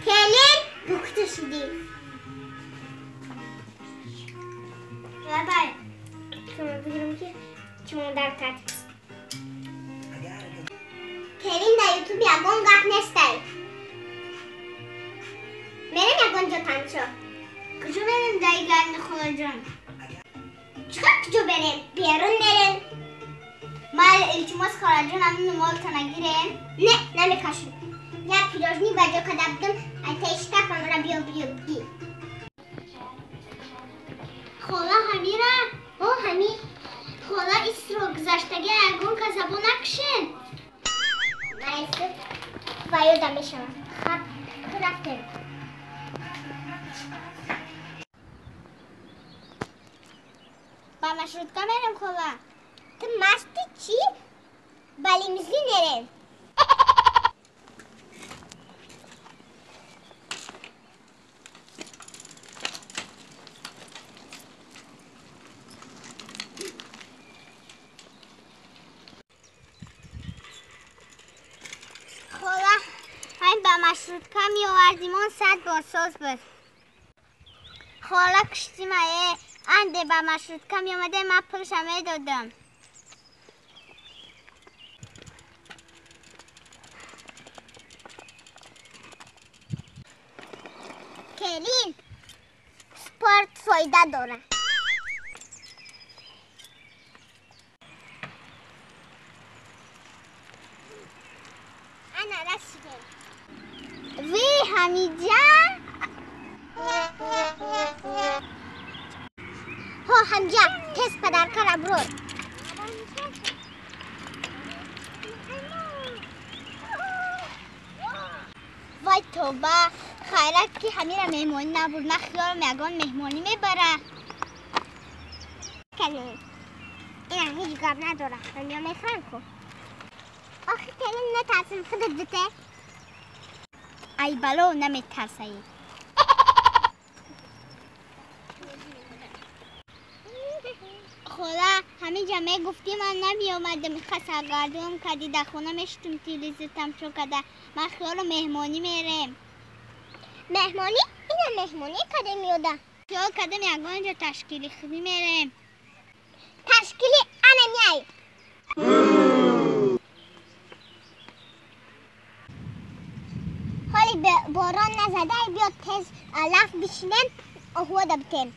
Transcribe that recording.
تلین بکته شدی بابای شما بگیرم که شما در تد تلین در یوتیوب یگون گپ نستای میرم یگون جا تنشو کجا بریم دایی گرد خدا جان چقدر کجا بریم بیرون بریم مال التماس خدا جان همون مال تا نگیریم نه نمیکشم یا پیروزنی بجا کدبدم اتشتا کنم را بیا خالا همیرا همی خالا ایسترو گذشتگی اگون کسبو نکشن نایسته وایو دمیشم خب رفتیم با مشروطه میرم خالا تو مستی چی؟ بلی میزلی نرم مشروط کمی آوردیمون 100 بارساز بود خالا کشتیم انده با مشروط کمی آمده من پولش همه دادم کلین سپورت فایده داره انا رسیده وی حمیجا حمیجا تست پدر کار برو وای توبه خیرت که همین را مهمانی نبود من خیالم یگان مهمانی میبره کلیم این هم هیچ گاب نداره من یا میخوام کن آخی کلیم نترسیم خودت دوته ای بلو نمیترسایی خدا همین جمعه گفتی من نمی آمده میخواست گردم کدی در خونه میشتم تیلیزتم شو کده من خیال مهمانی میرم مهمانی؟ اینه مهمانی کده میاده خیال کدم یگان اینجا تشکیلی خوبی میرم تشکیلی انه میای حالی باران نزده بیاد تز لف بشینم اهوه دبتیم